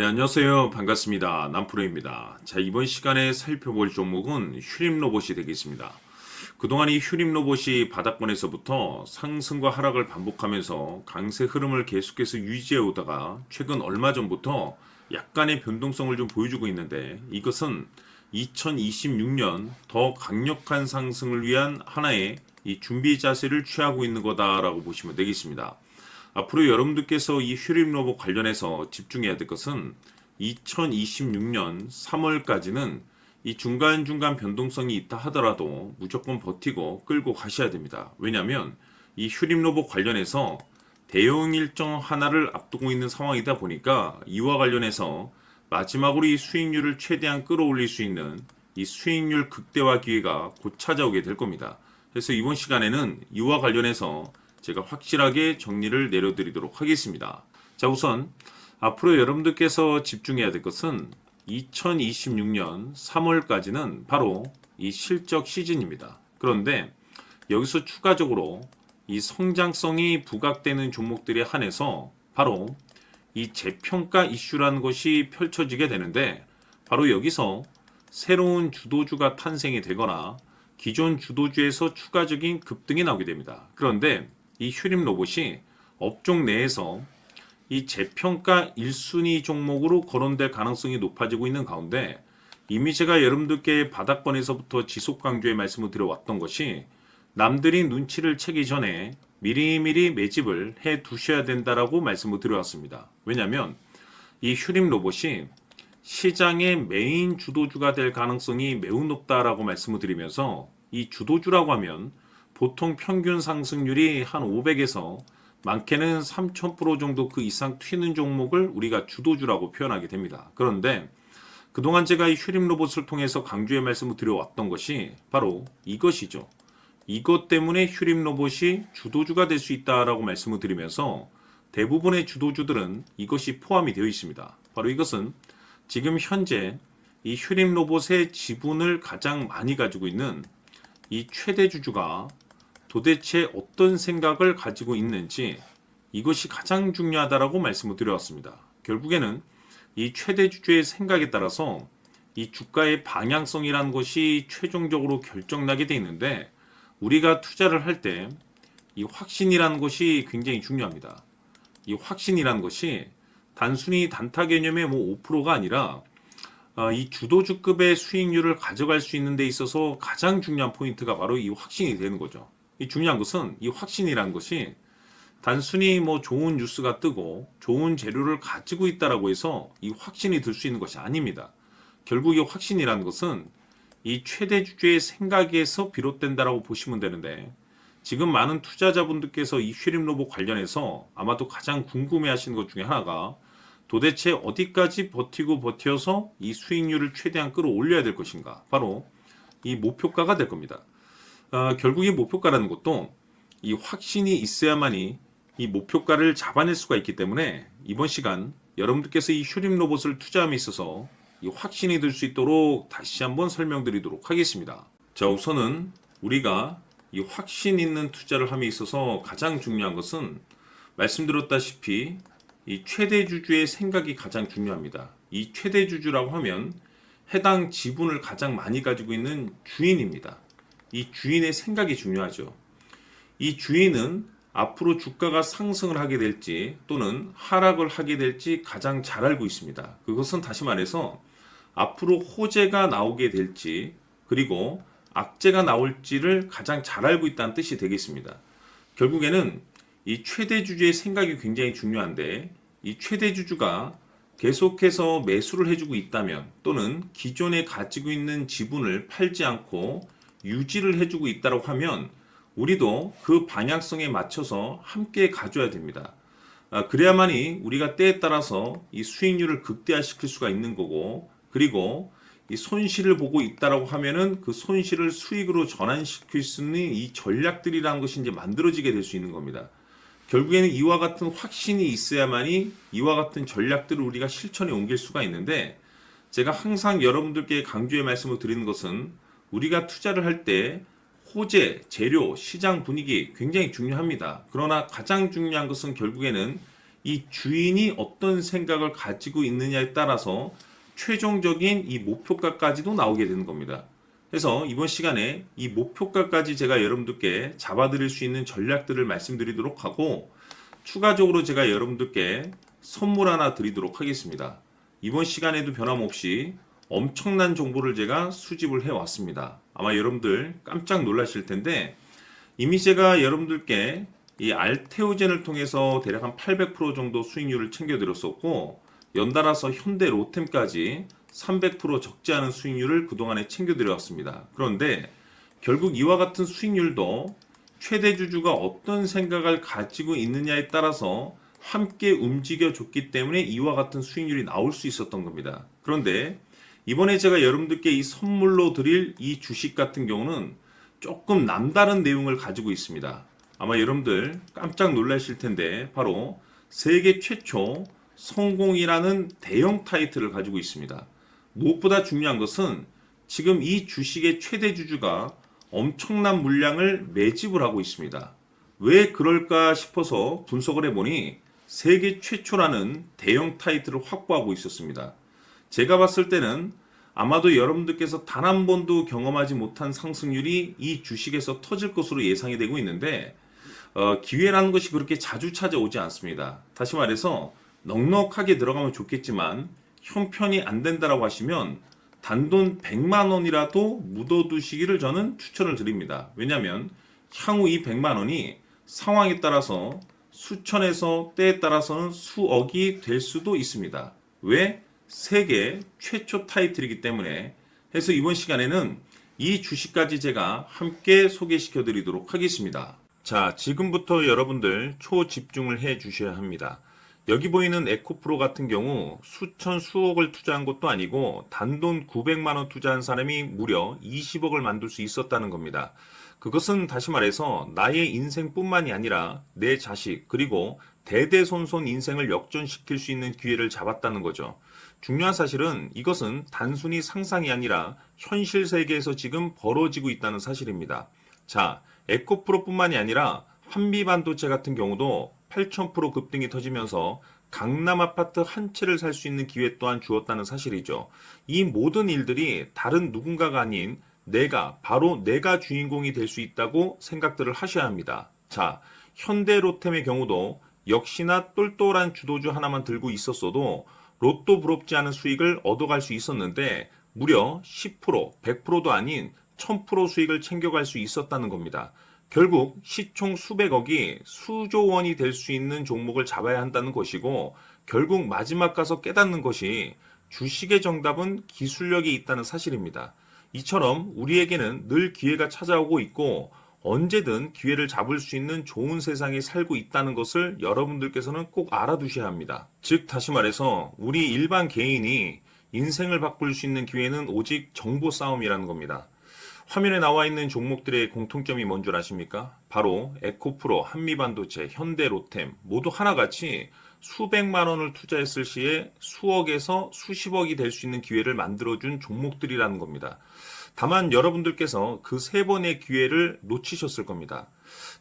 안녕하세요. 반갑습니다. 남프로입니다. 자, 이번 시간에 살펴볼 종목은 휴림 로봇이 되겠습니다. 그동안 이 휴림 로봇이 바닥권에서부터 상승과 하락을 반복하면서 강세 흐름을 계속해서 유지해 오다가 최근 얼마 전부터 약간의 변동성을 좀 보여주고 있는데, 이것은 2026년 더 강력한 상승을 위한 하나의 이 준비 자세를 취하고 있는 거다라고 보시면 되겠습니다. 앞으로 여러분들께서 이 휴림 로봇 관련해서 집중해야 될 것은 2026년 3월까지는 이 중간중간 변동성이 있다 하더라도 무조건 버티고 끌고 가셔야 됩니다. 왜냐하면 이 휴림 로봇 관련해서 대응 일정 하나를 앞두고 있는 상황이다 보니까 이와 관련해서 마지막으로 이 수익률을 최대한 끌어올릴 수 있는 이 수익률 극대화 기회가 곧 찾아오게 될 겁니다. 그래서 이번 시간에는 이와 관련해서 제가 확실하게 정리를 내려드리도록 하겠습니다. 자, 우선 앞으로 여러분들께서 집중해야 될 것은 2026년 3월까지는 바로 이 실적 시즌입니다. 그런데 여기서 추가적으로 이 성장성이 부각되는 종목들에 한해서 바로 이 재평가 이슈라는 것이 펼쳐지게 되는데, 바로 여기서 새로운 주도주가 탄생이 되거나 기존 주도주에서 추가적인 급등이 나오게 됩니다. 그런데 이 휴림 로봇이 업종 내에서 이 재평가 1순위 종목으로 거론될 가능성이 높아지고 있는 가운데, 이미 제가 여러분들께 바닥권에서부터 지속 강조의 말씀을 드려왔던 것이 남들이 눈치를 채기 전에 미리미리 매집을 해 두셔야 된다라고 말씀을 드려왔습니다. 왜냐하면 이 휴림 로봇이 시장의 메인 주도주가 될 가능성이 매우 높다라고 말씀을 드리면서, 이 주도주라고 하면 보통 평균 상승률이 한 500에서 많게는 3000% 정도 그 이상 튀는 종목을 우리가 주도주라고 표현하게 됩니다. 그런데 그동안 제가 이 휴림 로봇을 통해서 강조의 말씀을 드려왔던 것이 바로 이것이죠. 이것 때문에 휴림 로봇이 주도주가 될 수 있다라고 말씀을 드리면서 대부분의 주도주들은 이것이 포함이 되어 있습니다. 바로 이것은 지금 현재 이 휴림 로봇의 지분을 가장 많이 가지고 있는 이 최대 주주가 도대체 어떤 생각을 가지고 있는지, 이것이 가장 중요하다라고 말씀을 드려왔습니다. 결국에는 이 최대 주주의 생각에 따라서 이 주가의 방향성이라는 것이 최종적으로 결정나게 돼 있는데, 우리가 투자를 할 때 이 확신이라는 것이 굉장히 중요합니다. 이 확신이라는 것이 단순히 단타 개념의 5%가 아니라 이 주도주급의 수익률을 가져갈 수 있는 데 있어서 가장 중요한 포인트가 바로 이 확신이 되는 거죠. 이 중요한 것은 이 확신이라는 것이 단순히 좋은 뉴스가 뜨고 좋은 재료를 가지고 있다라고 해서 이 확신이 들 수 있는 것이 아닙니다. 결국 이 확신이라는 것은 이 최대 주주의 생각에서 비롯된다라고 보시면 되는데, 지금 많은 투자자분들께서 이 휴림 로봇 관련해서 아마도 가장 궁금해 하시는 것 중에 하나가 도대체 어디까지 버텨서 이 수익률을 최대한 끌어올려야 될 것인가, 바로 이 목표가가 될 겁니다. 결국 이 목표가라는 것도 이 확신이 있어야만이 이 목표가를 잡아낼 수가 있기 때문에, 이번 시간 여러분들께서 이 휴림 로봇을 투자함에 있어서 이 확신이 들 수 있도록 다시 한번 설명드리도록 하겠습니다. 자, 우선은 우리가 이 확신 있는 투자를 함에 있어서 가장 중요한 것은 말씀드렸다시피 이 최대 주주의 생각이 가장 중요합니다. 이 최대 주주라고 하면 해당 지분을 가장 많이 가지고 있는 주인입니다. 이 주인의 생각이 중요하죠. 이 주인은 앞으로 주가가 상승을 하게 될지 또는 하락을 하게 될지 가장 잘 알고 있습니다. 그것은 다시 말해서 앞으로 호재가 나오게 될지 그리고 악재가 나올지를 가장 잘 알고 있다는 뜻이 되겠습니다. 결국에는 이 최대 주주의 생각이 굉장히 중요한데, 이 최대 주주가 계속해서 매수를 해주고 있다면 또는 기존에 가지고 있는 지분을 팔지 않고 유지를 해주고 있다고 하면 우리도 그 방향성에 맞춰서 함께 가져야 됩니다. 그래야만이 우리가 때에 따라서 이 수익률을 극대화시킬 수가 있는 거고, 그리고 이 손실을 보고 있다라고 하면은 그 손실을 수익으로 전환시킬 수 있는 이 전략들이라는 것이 이제 만들어지게 될 수 있는 겁니다. 결국에는 이와 같은 확신이 있어야만이 이와 같은 전략들을 우리가 실천에 옮길 수가 있는데, 제가 항상 여러분들께 강조의 말씀을 드리는 것은 우리가 투자를 할 때 호재, 재료, 시장 분위기 굉장히 중요합니다. 그러나 가장 중요한 것은 결국에는 이 주인이 어떤 생각을 가지고 있느냐에 따라서 최종적인 이 목표가까지도 나오게 되는 겁니다. 그래서 이번 시간에 이 목표가까지 제가 여러분들께 잡아드릴 수 있는 전략들을 말씀드리도록 하고, 추가적으로 제가 여러분들께 선물 하나 드리도록 하겠습니다. 이번 시간에도 변함없이 엄청난 정보를 제가 수집을 해왔습니다. 아마 여러분들 깜짝 놀라실 텐데, 이미 제가 여러분들께 이 알테오젠을 통해서 대략 한 800% 정도 수익률을 챙겨드렸었고, 연달아서 현대 로템까지 300% 적지 않은 수익률을 그동안에 챙겨드려왔습니다. 그런데 결국 이와 같은 수익률도 최대 주주가 어떤 생각을 가지고 있느냐에 따라서 함께 움직여줬기 때문에 이와 같은 수익률이 나올 수 있었던 겁니다. 그런데 이번에 제가 여러분들께 이 선물로 드릴 이 주식 같은 경우는 조금 남다른 내용을 가지고 있습니다. 아마 여러분들 깜짝 놀라실 텐데, 바로 세계 최초 성공이라는 대형 타이틀을 가지고 있습니다. 무엇보다 중요한 것은 지금 이 주식의 최대 주주가 엄청난 물량을 매집을 하고 있습니다. 왜 그럴까 싶어서 분석을 해보니 세계 최초라는 대형 타이틀을 확보하고 있었습니다. 제가 봤을 때는 아마도 여러분들께서 단 한 번도 경험하지 못한 상승률이 이 주식에서 터질 것으로 예상이 되고 있는데, 기회라는 것이 그렇게 자주 찾아오지 않습니다. 다시 말해서 넉넉하게 들어가면 좋겠지만 형편이 안 된다라고 하시면 단돈 100만 원이라도 묻어두시기를 저는 추천을 드립니다. 왜냐하면 향후 이 100만 원이 상황에 따라서 수천에서 때에 따라서는 수억이 될 수도 있습니다. 왜? 세계 최초 타이틀이기 때문에. 해서 이번 시간에는 이 주식까지 제가 함께 소개시켜 드리도록 하겠습니다. 자, 지금부터 여러분들 초집중을 해 주셔야 합니다. 여기 보이는 에코프로 같은 경우 수천 수억을 투자한 것도 아니고 단돈 900만 원 투자한 사람이 무려 20억을 만들 수 있었다는 겁니다. 그것은 다시 말해서 나의 인생뿐만이 아니라 내 자식 그리고 대대손손 인생을 역전시킬 수 있는 기회를 잡았다는 거죠. 중요한 사실은 이것은 단순히 상상이 아니라 현실 세계에서 지금 벌어지고 있다는 사실입니다. 자, 에코프로뿐만이 아니라 한미반도체 같은 경우도 8,000% 급등이 터지면서 강남 아파트 한 채를 살 수 있는 기회 또한 주었다는 사실이죠. 이 모든 일들이 다른 누군가가 아닌 바로 내가 주인공이 될 수 있다고 생각들을 하셔야 합니다. 자, 현대로템의 경우도 역시나 똘똘한 주도주 하나만 들고 있었어도 로또 부럽지 않은 수익을 얻어갈 수 있었는데 무려 10%, 100%도 아닌 1000% 수익을 챙겨갈 수 있었다는 겁니다. 결국 시총 수백억이 수조 원이 될 수 있는 종목을 잡아야 한다는 것이고, 결국 마지막 가서 깨닫는 것이 주식의 정답은 기술력이 있다는 사실입니다. 이처럼 우리에게는 늘 기회가 찾아오고 있고 언제든 기회를 잡을 수 있는 좋은 세상에 살고 있다는 것을 여러분들께서는 꼭 알아두셔야 합니다. 즉 다시 말해서 우리 일반 개인이 인생을 바꿀 수 있는 기회는 오직 정보 싸움이라는 겁니다. 화면에 나와 있는 종목들의 공통점이 뭔 줄 아십니까? 바로 에코프로, 한미반도체, 현대로템 모두 하나같이 수백만 원을 투자했을 시에 수억에서 수십억이 될 수 있는 기회를 만들어준 종목들이라는 겁니다. 다만 여러분들께서 그 세 번의 기회를 놓치셨을 겁니다.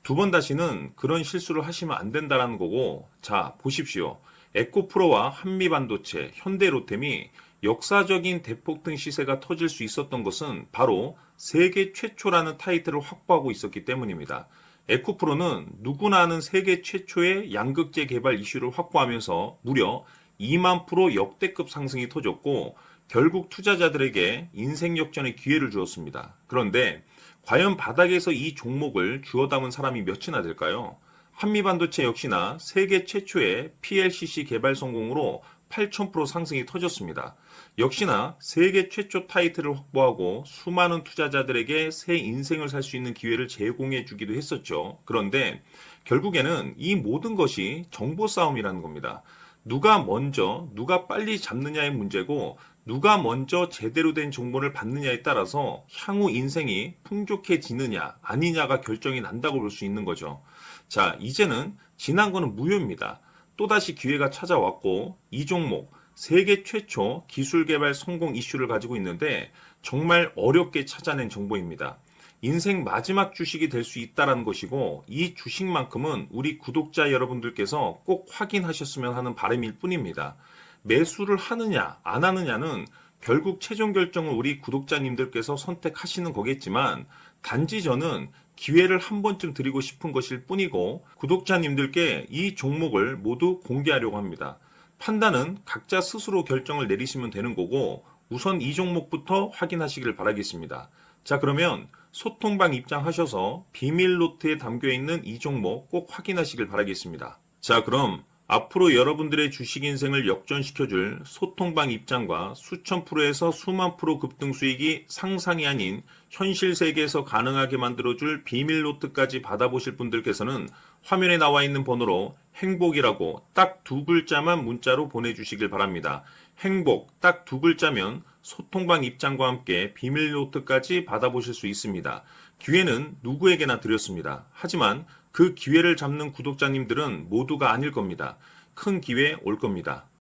두 번 다시는 그런 실수를 하시면 안 된다는 거고, 자 보십시오. 에코프로와 한미반도체, 현대로템이 역사적인 대폭등 시세가 터질 수 있었던 것은 바로 세계 최초라는 타이틀을 확보하고 있었기 때문입니다. 에코프로는 누구나 아는 세계 최초의 양극재 개발 이슈를 확보하면서 무려 2만 프로 역대급 상승이 터졌고 결국 투자자들에게 인생 역전의 기회를 주었습니다. 그런데 과연 바닥에서 이 종목을 주워 담은 사람이 몇이나 될까요? 한미반도체 역시나 세계 최초의 PLCC 개발 성공으로 8,000% 상승이 터졌습니다. 역시나 세계 최초 타이틀을 확보하고 수많은 투자자들에게 새 인생을 살 수 있는 기회를 제공해 주기도 했었죠. 그런데 결국에는 이 모든 것이 정보 싸움이라는 겁니다. 누가 먼저, 누가 빨리 잡느냐의 문제고 누가 먼저 제대로 된 정보를 받느냐에 따라서 향후 인생이 풍족해지느냐 아니냐가 결정이 난다고 볼 수 있는 거죠. 자, 이제는 지난 거는 무효입니다. 또다시 기회가 찾아왔고 이 종목 세계 최초 기술 개발 성공 이슈를 가지고 있는데 정말 어렵게 찾아낸 정보입니다. 인생 마지막 주식이 될 수 있다라는 것이고 이 주식만큼은 우리 구독자 여러분들께서 꼭 확인하셨으면 하는 바람일 뿐입니다. 매수를 하느냐 안 하느냐는 결국 최종 결정을 우리 구독자님들께서 선택하시는 거겠지만 단지 저는 기회를 한 번쯤 드리고 싶은 것일 뿐이고 구독자님들께 이 종목을 모두 공개하려고 합니다. 판단은 각자 스스로 결정을 내리시면 되는 거고 우선 이 종목부터 확인하시길 바라겠습니다. 자, 그러면 소통방 입장하셔서 비밀 노트에 담겨 있는 이 종목 꼭 확인하시길 바라겠습니다. 자, 그럼 앞으로 여러분들의 주식 인생을 역전시켜줄 소통방 입장과 수천 프로에서 수만 프로 급등 수익이 상상이 아닌 현실 세계에서 가능하게 만들어줄 비밀 노트까지 받아보실 분들께서는 화면에 나와 있는 번호로 행복이라고 딱 두 글자만 문자로 보내주시길 바랍니다. 행복 딱 두 글자면 소통방 입장과 함께 비밀 노트까지 받아보실 수 있습니다. 기회는 누구에게나 드렸습니다. 하지만 그 기회를 잡는 구독자님들은 모두가 아닐 겁니다. 큰 기회 올 겁니다.